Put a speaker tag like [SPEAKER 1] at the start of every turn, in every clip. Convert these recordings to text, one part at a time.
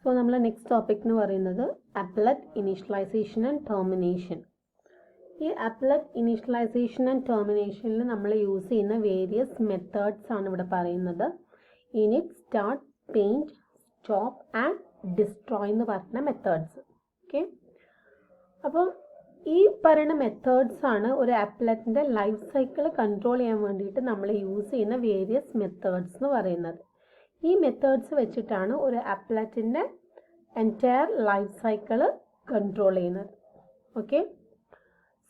[SPEAKER 1] So, our next topic is Applet Initialization and Termination. This Applet Initialization and Termination we use various methods. Init, start, paint, stop and destroy methods. Okay. So, these methods are an applet life cycle control we use various methods. These methods വെച്ചിട്ടാണ് ഒരു appletന്റെ entire life cycle control ചെയ്യുന്നത്. Okay.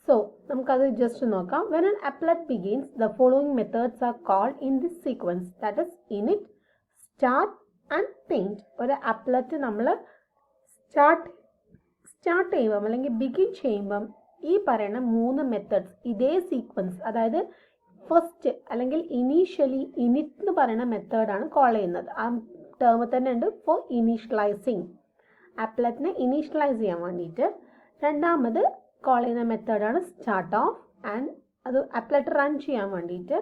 [SPEAKER 1] So, നമുക്കത് just നോക്കാം. When an applet begins, the following methods are called in this sequence. That is init, start and paint. ഒരു applet നമ്മൾ start ചെയ്യുമ്പോൾ അല്ലെങ്കിൽ begin ചെയ്യുമ്പോൾ ഈ പറയുന്ന മൂന്ന് methods ഇതേ sequence അതായത് ഫസ്റ്റ് അല്ലെങ്കിൽ ഇനീഷ്യലി ഇനിറ്റ് എന്ന് പറയുന്ന മെത്തേഡാണ് കോൾ ചെയ്യുന്നത്. ആ ടേം തന്നെ ഉണ്ട് ഫോർ ഇനീഷ്യലൈസിങ്. ആപ്ലെറ്റിനെ ഇനീഷ്യലൈസ് ചെയ്യാൻ വേണ്ടിയിട്ട് രണ്ടാമത് കോൾ ചെയ്യുന്ന മെത്തേഡാണ് സ്റ്റാർട്ട് ഓഫ് ആൻഡ് അത് ആപ്ലെറ്റ് റൺ ചെയ്യാൻ വേണ്ടിയിട്ട്.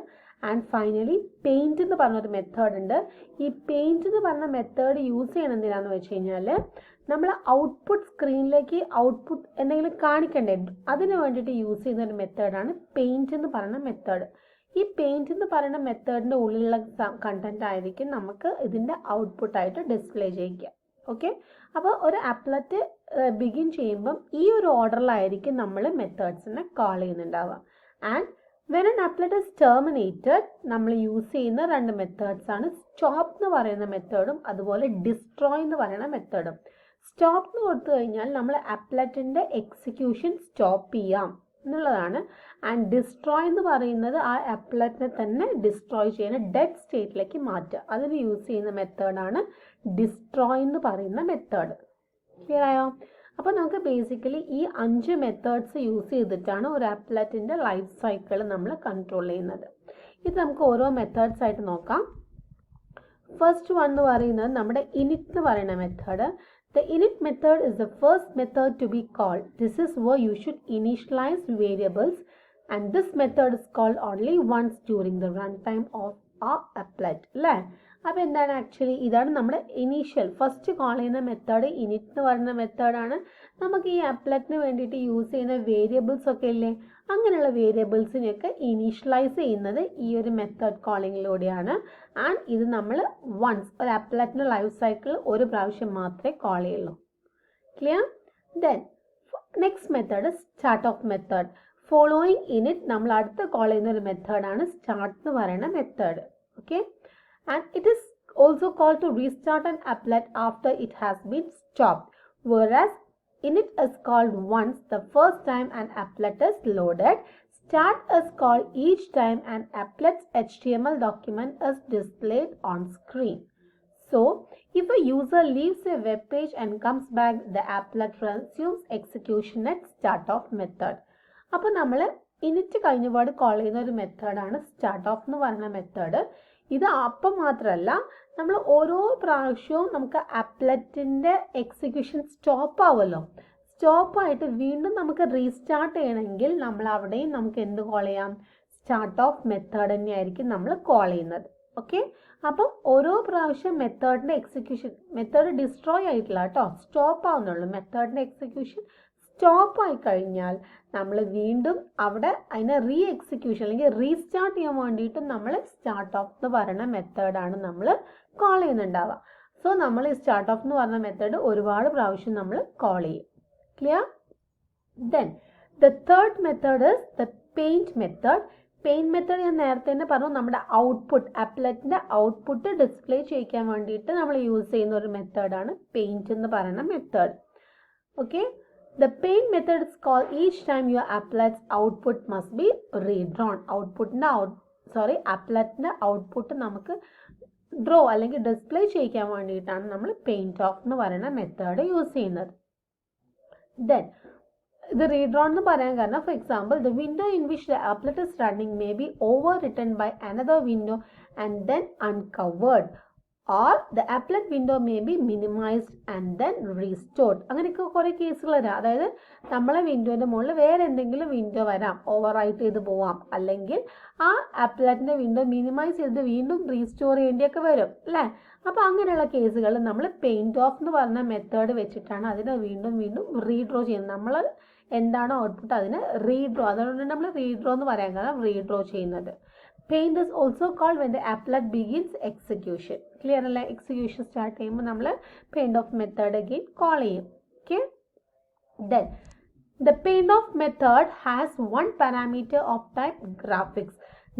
[SPEAKER 1] ആൻഡ് ഫൈനലി പെയിൻറ്റ് എന്ന് പറഞ്ഞൊരു മെത്തേഡ് ഉണ്ട്. ഈ പെയിൻറ്റ് എന്ന് പറഞ്ഞ മെത്തേഡ് യൂസ് ചെയ്യണം എന്തിനാന്ന് വെച്ച് കഴിഞ്ഞാൽ നമ്മൾ ഔട്ട്പുട്ട് സ്ക്രീനിലേക്ക് ഔട്ട്പുട്ട് എന്തെങ്കിലും കാണിക്കണ്ടേ, അതിന് വേണ്ടിയിട്ട് യൂസ് ചെയ്യുന്ന ഒരു മെത്തേഡാണ് പെയിൻറ്റ് എന്ന് പറയുന്ന മെത്തേഡ്. ഈ പെയിൻറ്റ് എന്ന് പറയുന്ന മെത്തേഡിൻ്റെ ഉള്ളിലുള്ള കണ്ടന്റ് ആയിരിക്കും നമുക്ക് ഇതിൻ്റെ ഔട്ട്പുട്ടായിട്ട് ഡിസ്പ്ലേ ചെയ്യിക്കുക. ഓക്കെ. അപ്പോൾ ഒരു ആപ്ലെറ്റ് ബിഗിൻ ചെയ്യുമ്പം ഈ ഒരു ഓർഡറിലായിരിക്കും നമ്മൾ മെത്തേഡ്സിനെ കോൾ ചെയ്യുന്നുണ്ടാവുക. And when an applet is terminated നമ്മൾ യൂസ് ചെയ്യുന്ന രണ്ട് മെത്തേഡ്സ് ആണ് സ്റ്റോപ്പ് എന്ന് പറയുന്ന മെത്തേഡും അതുപോലെ ഡിസ്ട്രോയ് എന്ന് പറയുന്ന മെത്തേഡും. സ്റ്റോപ്പ് എന്ന് കൊടുത്തു കഴിഞ്ഞാൽ നമ്മൾ ആപ്ലെറ്റിൻ്റെ എക്സിക്യൂഷൻ സ്റ്റോപ്പ് ചെയ്യാം എന്നുള്ളതാണ്. ആൻഡ് ഡിസ്ട്രോയ് എന്ന് പറയുന്നത് ആ ആപ്ലെറ്റിനെ തന്നെ ഡിസ്ട്രോയ് ചെയ്യുന്ന ഡെഡ് സ്റ്റേറ്റിലേക്ക് മാറ്റുക. അതിന് യൂസ് ചെയ്യുന്ന മെത്തേഡാണ് ഡിസ്ട്രോയ് എന്ന് പറയുന്ന മെത്തേഡ്. ക്ലിയർ ആയോ? അപ്പോൾ നമുക്ക് ബേസിക്കലി ഈ 5 മെത്തേഡ്സ് യൂസ് ചെയ്തിട്ടാണ് ഒരു ആപ്ലെറ്റിൻ്റെ ലൈഫ് സൈക്കിൾ നമ്മൾ കൺട്രോൾ ചെയ്യുന്നത്. ഇത് നമുക്ക് ഓരോ മെത്തേഡ്സ് ആയിട്ട് നോക്കാം. ഫസ്റ്റ് വൺ എന്ന് പറയുന്നത് നമ്മുടെ ഇനിറ്റ് എന്ന് പറയുന്ന method. The init method is the first method to be called. This is where you should initialize variables and this method is called only once during the runtime of our applet. അപ്പോൾ എന്താണ് actually ഇതാണ് നമ്മുടെ initial first call ചെയ്യുന്ന method. Init എന്ന് പറയുന്ന മെത്തേഡാണ്. നമുക്ക് ഈ ആപ്ലെറ്റിന് വേണ്ടിയിട്ട് യൂസ് ചെയ്യുന്ന വേരിയബിൾസ് ഒക്കെ ഇല്ലേ, അങ്ങനെയുള്ള വേരിയബിൾസിനെയൊക്കെ ഇനീഷ്യലൈസ് ചെയ്യുന്നത് ഈ ഒരു മെത്തേഡ് കോളിങ്ങിലൂടെയാണ്. ആൻഡ് ഇത് നമ്മൾ വൺസ് ഒരു ആപ്ലെറ്റിൻ്റെ ലൈഫ് സൈക്കിൾ ഒരു പ്രാവശ്യം മാത്രമേ കോൾ ചെയ്യുള്ളൂ. Clear? Then next method start of method. Following init നമ്മൾ അടുത്ത കോൾ ചെയ്യുന്ന ഒരു മെത്തേഡാണ് സ്റ്റാർട്ട് എന്ന് പറയുന്ന method. Okay. And it is also called to restart an applet after it has been stopped, whereas init is called once the first time an applet is loaded. Start is called each time an applet's HTML document is displayed on screen. So, if a user leaves a web page and comes back, the applet resumes execution at start of method. അപ്പോൾ നമ്മൾ init കഴിഞ്ഞപാട് call ചെയ്യുന്ന ഒരു മെത്തേഡാണ് start of എന്ന് പറയുന്ന method. ഇത് അപ്പം മാത്രമല്ല, നമ്മൾ ഓരോ പ്രാവശ്യവും നമുക്ക് ആപ്ലെറ്റിൻ്റെ എക്സിക്യൂഷൻ സ്റ്റോപ്പ് ആവുമല്ലോ. സ്റ്റോപ്പായിട്ട് വീണ്ടും നമുക്ക് റീസ്റ്റാർട്ട് ചെയ്യണമെങ്കിൽ നമ്മൾ അവിടെയും നമുക്ക് എന്ത് കോൾ ചെയ്യാം? സ്റ്റാർട്ട് ഓഫ് മെത്തേഡ് തന്നെയായിരിക്കും നമ്മൾ കോൾ ചെയ്യുന്നത്. ഓക്കെ. അപ്പം ഓരോ പ്രാവശ്യം മെത്തേഡിൻ്റെ എക്സിക്യൂഷൻ മെത്തേഡ് ഡിസ്ട്രോയ് ആയിട്ടില്ല കേട്ടോ, സ്റ്റോപ്പ് ആവുന്നുള്ളൂ. മെത്തേഡിൻ്റെ എക്സിക്യൂഷൻ സ്റ്റോപ്പ് ആയി കഴിഞ്ഞാൽ നമ്മൾ വീണ്ടും അവിടെ അതിനെ റീ എക്സിക്യൂഷൻ അല്ലെങ്കിൽ റീസ്റ്റാർട്ട് ചെയ്യാൻ വേണ്ടിയിട്ട് നമ്മൾ സ്റ്റാർട്ട് ഓഫ് എന്ന് പറയുന്ന മെത്തേഡാണ് നമ്മൾ കോൾ ചെയ്യുന്നുണ്ടാവുക. സോ നമ്മൾ ഈ സ്റ്റാർട്ട് ഓഫ് എന്ന് പറയുന്ന മെത്തേഡ് ഒരുപാട് പ്രാവശ്യം നമ്മൾ കോൾ ചെയ്യും. Clear? Then the third method is the paint method. Paint method ഞാൻ നേരത്തെ തന്നെ പറഞ്ഞു, നമ്മുടെ ഔട്ട്പുട്ട് ആപ്ലെറ്റിൻ്റെ ഔട്ട്പുട്ട് ഡിസ്പ്ലേ ചെയ്യിക്കാൻ വേണ്ടിയിട്ട് നമ്മൾ യൂസ് ചെയ്യുന്ന ഒരു മെത്തേഡാണ് പെയിൻറ്റ് എന്ന് പറയുന്ന method. Okay. The paint method is called each time your applet's output must be redrawn. appletന്റെ ഔട്ട്പുട്ട് നമുക്ക് ഡ്രോ അല്ലെങ്കിൽ ഡിസ്പ്ലേ ചെയ്യിക്കാൻ വേണ്ടിയിട്ടാണ് നമ്മൾ പെയിന്റ് ഓഫ് എന്ന് പറയുന്ന മെത്തേഡ് യൂസ് ചെയ്യുന്നത്. ദെൻ ഇത് റീഡ്രോൺ എന്ന് പറയാൻ കാരണം, for example the window in which the applet is running may be overwritten by another window and then uncovered. Or the applet window may be minimized and then restored. അങ്ങനെയൊക്കെ കുറേ കേസുകൾ വരാം. അതായത് നമ്മളെ വിൻഡോൻ്റെ മുകളിൽ വേറെ എന്തെങ്കിലും വിൻഡോ വരാം, ഓവർറൈറ്റ് ചെയ്ത് പോവാം, അല്ലെങ്കിൽ ആ ആപ്ലെറ്റിൻ്റെ വിൻഡോ മിനിമൈസ് ചെയ്ത് വീണ്ടും റീസ്റ്റോർ ചെയ്യേണ്ടിയൊക്കെ വരും അല്ലേ. അപ്പോൾ അങ്ങനെയുള്ള കേസുകളിൽ നമ്മൾ പെയിൻറ്റ് ഓഫ് എന്ന് പറഞ്ഞ മെത്തേഡ് വെച്ചിട്ടാണ് അതിനെ വീണ്ടും വീണ്ടും റീഡ്രോ ചെയ്യുന്നത്. നമ്മൾ എന്താണോ ഔട്ട്പുട്ട് അതിനെ റീഡ്രോ, അതുകൊണ്ട് നമ്മൾ റീഡ്രോ എന്ന് പറയാൻ കാരണം റീഡ്രോ ചെയ്യുന്നത്. Paint is also called when the applet begins execution. Clear അല്ലേ? എക്സിക്യൂഷൻ സ്റ്റാർട്ട് ചെയ്യുമ്പോൾ നമ്മൾ paint of method again call ചെയ്യും. Okay? Then the paint of method has one parameter of type graphics.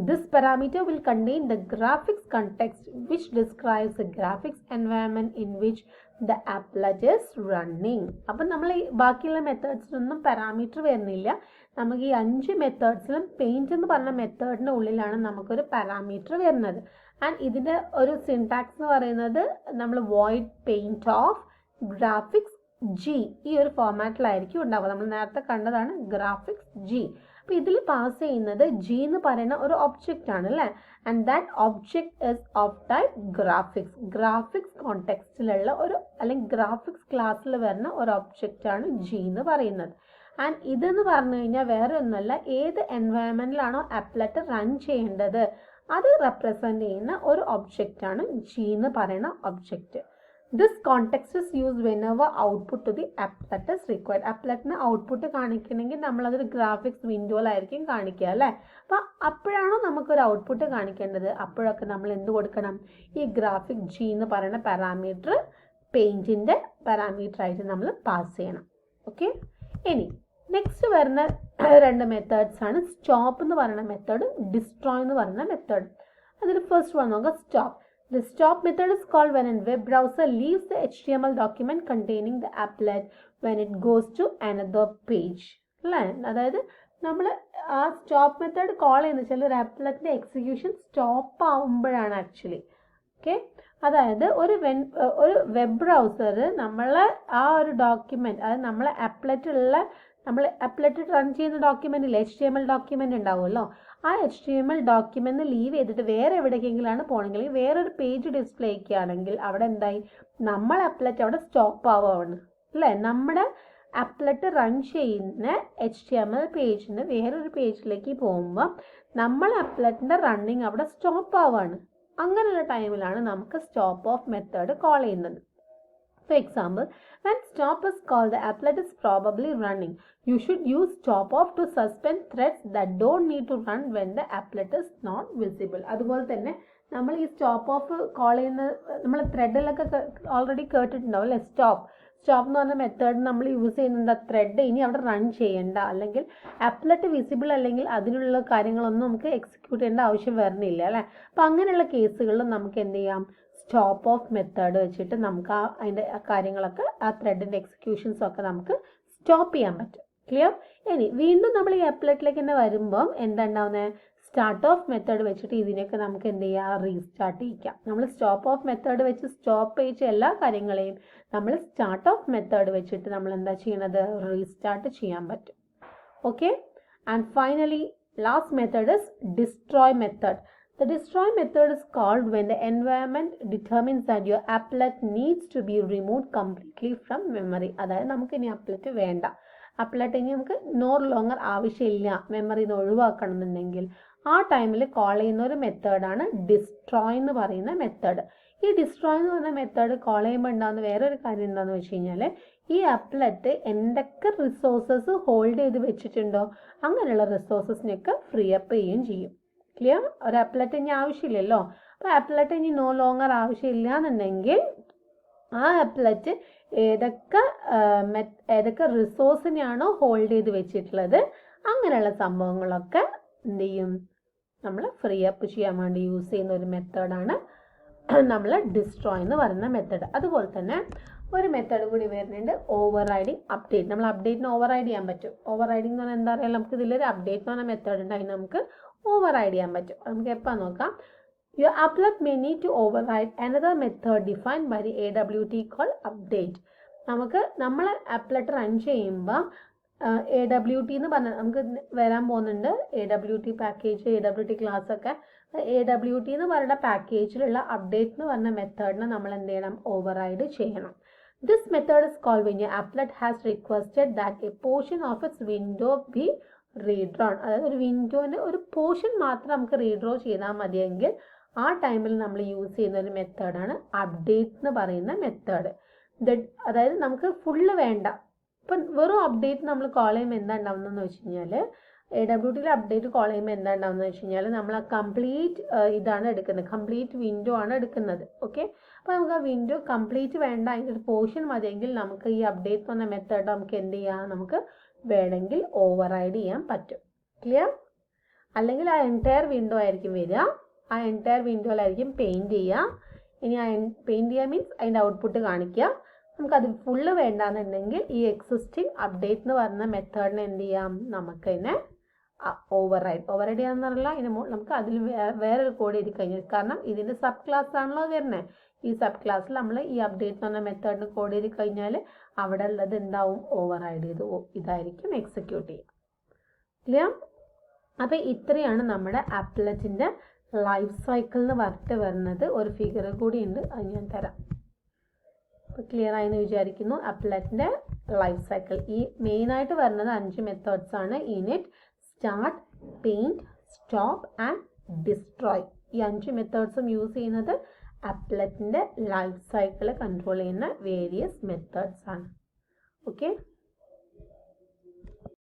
[SPEAKER 1] This parameter will contain the graphics context which describes the graphics environment in which the applet is running. അപ്പം നമ്മൾ ബാക്കിയുള്ള മെത്തേഡ്സിനൊന്നും parameter വരുന്നില്ല. നമുക്ക് ഈ 5 മെത്തേഡ്സിലും paint എന്ന് പറഞ്ഞ മെത്തേഡിൻ്റെ ഉള്ളിലാണ് നമുക്കൊരു പാരാമീറ്റർ വരുന്നത്. ആൻഡ് ഇതിൻ്റെ ഒരു സിൻടാക്സ് എന്ന് പറയുന്നത് നമ്മൾ void paint of graphics G, ഈ ഒരു ഫോർമാറ്റിലായിരിക്കും ഉണ്ടാവുക. നമ്മൾ നേരത്തെ കണ്ടതാണ് ഗ്രാഫിക്സ് ജി. അപ്പോൾ ഇതിൽ പാസ് ചെയ്യുന്നത് ജി എന്ന് പറയുന്ന ഒരു ഒബ്ജക്റ്റ് ആണ് അല്ലേ. And that object is of type graphics. Graphics കോണ്ടെക്സ്റ്റിലുള്ള ഒരു അല്ലെങ്കിൽ ഗ്രാഫിക്സ് ക്ലാസ്സിൽ വരുന്ന ഒരു ഒബ്ജക്റ്റ് ആണ് ജി എന്ന് പറയുന്നത്. ആൻഡ് ഇതെന്ന് പറഞ്ഞു കഴിഞ്ഞാൽ വേറെ ഒന്നുമല്ല, ഏത് എൻവയറമെൻറ്റിലാണോ അപ്ലെറ്റ് റൺ ചെയ്യേണ്ടത് അത് റെപ്രസെൻ്റ് ചെയ്യുന്ന ഒരു ഒബ്ജക്റ്റ് ആണ് ജി എന്ന് പറയുന്ന object. This context is use whenever output to the applet is required. appletന് ഔട്ട്പുട്ട് കാണിക്കണമെങ്കിൽ നമ്മളതൊരു ഗ്രാഫിക്സ് വിൻഡോയിലായിരിക്കും കാണിക്കുക അല്ലേ. അപ്പോൾ അപ്പോഴാണോ നമുക്കൊരു ഔട്ട്പുട്ട് കാണിക്കേണ്ടത്, അപ്പോഴൊക്കെ നമ്മൾ എന്ത് കൊടുക്കണം, ഈ ഗ്രാഫിക് ജി എന്ന് പറയുന്ന പാരാമീറ്റർ പെയിൻറ്റിൻ്റെ പാരാമീറ്റർ ആയിട്ട് നമ്മൾ പാസ് ചെയ്യണം. ഓക്കെ, ഇനി നെക്സ്റ്റ് വരുന്ന 2 മെത്തേഡ്സ് ആണ് സ്റ്റോപ്പ് എന്ന് പറയുന്ന മെത്തേഡും ഡിസ്ട്രോയ് എന്ന് പറയുന്ന മെത്തേഡും. അതിൽ ഫസ്റ്റ് വൺ നോക്കാം, stop. The stop method is called when a web browser leaves the HTML document containing the applet when it goes to another page. അല്ലേ, അതായത് നമ്മൾ ആ സ്റ്റോപ്പ് മെത്തേഡ് കോൾ ചെയ്യുന്ന വെച്ചാൽ ഒരു അപ്ലെറ്റിൻ്റെ എക്സിക്യൂഷൻ സ്റ്റോപ്പ് ആവുമ്പോഴാണ് ആക്ച്വലി. ഓക്കെ, അതായത് ഒരു വെബ് ബ്രൗസർ നമ്മളെ ആ ഒരു ഡോക്യുമെൻറ്റ്, അതായത് നമ്മളെ അപ്ലെറ്റ് റൺ ചെയ്യുന്ന ഡോക്യുമെൻ്റ് ഇല്ലേ, HTML ഡോക്യുമെൻ്റ് ഉണ്ടാവുമല്ലോ, ആ HTML ഡോക്യുമെൻ്റ് ലീവ് ചെയ്തിട്ട് വേറെ എവിടേക്കെങ്കിലാണ് പോകണമെങ്കിൽ വേറൊരു പേജ് ഡിസ്പ്ലേ ചെയ്യുകയാണെങ്കിൽ അവിടെ എന്തായി, നമ്മൾ അപ്ലെറ്റ് അവിടെ സ്റ്റോപ്പ് ആവുകയാണ് അല്ലേ. നമ്മുടെ അപ്ലെറ്റ് റൺ ചെയ്യുന്ന HTML പേജിന് വേറൊരു പേജിലേക്ക് പോകുമ്പോൾ നമ്മൾ അപ്ലെറ്റിൻ്റെ റണ്ണിങ് അവിടെ സ്റ്റോപ്പ് ആവുകയാണ്. അങ്ങനെയുള്ള ടൈമിലാണ് നമുക്ക് സ്റ്റോപ്പ് ഓഫ് മെത്തേഡ് കോൾ ചെയ്യുന്നത്. For example, when stop is called, the applet is probably running. You should use stop off to suspend threads that don't need to run when the applet is not visible. അതുപോലെ തന്നെ നമ്മൾ ഈ stop of call ചെയ്യുന്ന നമ്മൾ ത്രെഡിലൊക്കെ already കേട്ടിട്ടുണ്ടാവും അല്ലേ. Stop എന്ന് പറഞ്ഞ മെത്തേഡ് നമ്മൾ യൂസ് ചെയ്യുന്നത് ത്രെഡ് ഇനി അവിടെ റൺ ചെയ്യേണ്ട, അല്ലെങ്കിൽ അപ്ലെറ്റ് വിസിബിൾ അല്ലെങ്കിൽ അതിനുള്ള കാര്യങ്ങളൊന്നും നമുക്ക് എക്സിക്യൂട്ട് ചെയ്യേണ്ട ആവശ്യം വരുന്നില്ല അല്ലേ. അപ്പം അങ്ങനെയുള്ള കേസുകളിൽ നമുക്ക് എന്ത് ചെയ്യാം, സ്റ്റോപ്പ് ഓഫ് മെത്തേഡ് വെച്ചിട്ട് നമുക്ക് അതിൻ്റെ കാര്യങ്ങളൊക്കെ ആ ത്രെഡിൻ്റെ എക്സിക്യൂഷൻസൊക്കെ നമുക്ക് സ്റ്റോപ്പ് ചെയ്യാൻ പറ്റും. ക്ലിയർ? ഇനി വീണ്ടും നമ്മൾ ഈ അപ്ലെറ്റിലേക്ക് തന്നെ വരുമ്പം എന്താ ഉണ്ടാവുന്നത്, സ്റ്റാർട്ട് ഓഫ് മെത്തേഡ് വെച്ചിട്ട് ഇതിനൊക്കെ നമുക്ക് എന്ത് ചെയ്യാം, റീസ്റ്റാർട്ട് ചെയ്യിക്കാം. നമ്മൾ സ്റ്റോപ്പ് ഓഫ് മെത്തേഡ് വെച്ച് സ്റ്റോപ്പ് ചെയ്യിച്ച എല്ലാ കാര്യങ്ങളെയും നമ്മൾ സ്റ്റാർട്ട് ഓഫ് മെത്തേഡ് വെച്ചിട്ട് നമ്മൾ എന്താ ചെയ്യണത്, റീസ്റ്റാർട്ട് ചെയ്യാൻ പറ്റും. Okay, and finally last method is destroy method. The destroy method is called when the environment determines that your applet needs to be removed completely from memory. അതായത് നമുക്ക് ഇനി applet വേണ്ട, അപ്ലെറ്റ് ഇനി നമുക്ക് നോ ലോങ്ങർ ആവശ്യമില്ല, മെമ്മറിയിൽ നിന്ന് ഒഴിവാക്കണം എന്നുണ്ടെങ്കിൽ ആ ടൈമിൽ കോൾ ചെയ്യുന്ന ഒരു മെത്തേഡാണ് ഡിസ്ട്രോയ് എന്ന് പറയുന്ന മെത്തേഡ്. ഈ ഡിസ്ട്രോയ് എന്ന് പറയുന്ന മെത്തേഡ് കോൾ ചെയ്യുമ്പോൾ ഉണ്ടാകുന്ന വേറൊരു കാര്യം എന്താണെന്ന് വെച്ച് കഴിഞ്ഞാൽ, ഈ അപ്ലെറ്റ് എന്തൊക്കെ റിസോഴ്സസ് ഹോൾഡ് ചെയ്ത് വെച്ചിട്ടുണ്ടോ അങ്ങനെയുള്ള റിസോഴ്സസിനൊക്കെ ഫ്രീ അപ്പ് ചെയ്യുകയും ചെയ്യും. ക്ലിയർ? ഒരു അപ്ലെറ്റ് ഇനി ആവശ്യമില്ലല്ലോ. അപ്പോൾ അപ്ലെറ്റ് ഇനി നോ ലോങ്ങർ ആവശ്യമില്ല എന്നുണ്ടെങ്കിൽ ആ അപ്ലെറ്റ് ഏതൊക്കെ റിസോഴ്സിനെയാണോ ഹോൾഡ് ചെയ്ത് വെച്ചിട്ടുള്ളത് അങ്ങനെയുള്ള സംഭവങ്ങളൊക്കെ എന്ത് ചെയ്യും, നമ്മൾ ഫ്രീ അപ്പ് ചെയ്യാൻ വേണ്ടി യൂസ് ചെയ്യുന്ന ഒരു മെത്തേഡാണ് നമ്മൾ ഡിസ്ട്രോയ് എന്ന് പറയുന്ന മെത്തേഡ്. അതുപോലെ തന്നെ ഒരു മെത്തേഡ് കൂടി വരുന്നുണ്ട്, ഓവർ റൈഡിങ് അപ്ഡേറ്റ്. നമ്മൾ അപ്ഡേറ്റിന് ഓവർ റൈഡ് ചെയ്യാൻ പറ്റും. ഓവർ റൈഡിങ് എന്ന് പറഞ്ഞാൽ എന്താ പറയുക, നമുക്ക് ഇതിലൊരു അപ്ഡേറ്റ് എന്ന് പറഞ്ഞ മെത്തേഡ് ഉണ്ട്, അതിന് നമുക്ക് ഓവർ റൈഡ് ചെയ്യാൻ പറ്റും. നമുക്ക് എപ്പോൾ നോക്കാം, your applet may need to override another method defined by the AWT call update. നമുക്ക് നമ്മൾ അപ്ലെറ്റ് റൺ ചെയ്യുമ്പോൾ AWT എന്ന് പറഞ്ഞാൽ നമുക്ക് വരാൻ പോകുന്നുണ്ട്, AWT പാക്കേജ്, AWT ക്ലാസ് ഒക്കെ. AWT എന്ന് പറയുന്ന പാക്കേജിലുള്ള അപ്ഡേറ്റ് എന്ന് പറഞ്ഞ മെത്തേഡിനെ നമ്മൾ എന്ത് ചെയ്യണം, ഓവർ റൈഡ് ചെയ്യണം. This method is called when your applet has requested that a portion of its window be redrawn. അതായത് ഒരു വിൻഡോൻ്റെ ഒരു പോർഷൻ മാത്രം നമുക്ക് റീഡ്രോ ചെയ്താൽ മതിയെങ്കിൽ ആ ടൈമിൽ നമ്മൾ യൂസ് ചെയ്യുന്ന ഒരു മെത്തേഡാണ് അപ്ഡേറ്റ് എന്ന് പറയുന്ന മെത്തേഡ്. അതായത് നമുക്ക് ഫുള്ള് വേണ്ട, ഇപ്പം വെറും അപ്ഡേറ്റ് നമ്മൾ കോൾ ചെയ്യുമ്പോൾ എന്താ ഉണ്ടാവുന്നതെന്ന് വെച്ച് കഴിഞ്ഞാൽ, AWTയിൽ അപ്ഡേറ്റ് കോൾ ചെയ്യുമ്പോൾ എന്താ ഉണ്ടാവുന്നത് വെച്ച് കഴിഞ്ഞാൽ നമ്മൾ ആ കംപ്ലീറ്റ് ഇതാണ് എടുക്കുന്നത്, കംപ്ലീറ്റ് വിൻഡോ ആണ് എടുക്കുന്നത്. ഓക്കെ, അപ്പോൾ നമുക്ക് ആ വിൻഡോ കംപ്ലീറ്റ് വേണ്ട, അതിൻ്റെ ഒരു പോർഷൻ മതിയെങ്കിൽ നമുക്ക് ഈ അപ്ഡേറ്റ് എന്ന മെത്തേഡ് നമുക്ക് എന്ത് ചെയ്യാം, നമുക്ക് വേണമെങ്കിൽ ഓവർറൈഡ് ചെയ്യാൻ പറ്റും. ക്ലിയർ? അല്ലെങ്കിൽ ആ എൻറ്റയർ വിൻഡോ ആയിരിക്കും വരിക, ആ എൻറ്റയർ വിൻഡോയിലായിരിക്കും പെയിൻറ്റ് ചെയ്യുക. ഇനി ആ പെയിൻറ്റ് ചെയ്യുക മീൻസ് അതിൻ്റെ ഔട്ട്പുട്ട് കാണിക്കുക. നമുക്കത് ഫുള്ള് വേണ്ടാന്നുണ്ടെങ്കിൽ ഈ എക്സിസ്റ്റിംഗ് അപ്ഡേറ്റ് എന്ന് പറയുന്ന മെത്തേഡിനെ എന്ത് ചെയ്യാം, നമുക്കതിനെ ഓവർറൈഡ് ചെയ്യാന്ന് പറഞ്ഞാൽ ഇതിന് നമുക്ക് അതിൽ വേറൊരു കോഡ് എഴുതി കഴിഞ്ഞാൽ, കാരണം ഇതിൻ്റെ സബ് ക്ലാസ് ആണല്ലോ വരുന്നത്, ഈ സബ് ക്ലാസ്സിൽ നമ്മൾ ഈ അപ്ഡേറ്റ് എന്ന് പറഞ്ഞ മെത്തേഡിന് കോഡ് എഴുതി കഴിഞ്ഞാൽ അവിടെ ഉള്ളത് എന്താവും, ഓവർറൈഡ് ചെയ്ത് ഇതായിരിക്കും എക്സിക്യൂട്ട് ചെയ്യുക. ക്ലിയർ? അപ്പോൾ ഇത്രയാണ് നമ്മുടെ ആപ്ലെറ്റിൻ്റെ ലൈഫ് സൈക്കിൾ എന്ന് പറഞ്ഞിട്ട് വരുന്നത്. ഒരു ഫിഗർ കൂടി ഉണ്ട്, അത് ഞാൻ തരാം. അപ്പോൾ ക്ലിയർ ആയെന്ന് വിചാരിക്കുന്നു. ആപ്ലെറ്റിൻ്റെ ലൈഫ് സൈക്കിൾ ഈ മെയിനായിട്ട് വരുന്നത് 5 മെത്തേഡ്സ് ആണ്. Init, start, paint, stop and destroy. ഈ 5 മെത്തേഡ്സും യൂസ് ചെയ്യുന്നത് ആപ്ലെറ്റിൻ്റെ ലൈഫ് സൈക്കിൾ കൺട്രോൾ ചെയ്യുന്ന വേരിയസ് മെത്തേഡ്സ് ആണ്. ഓക്കെ.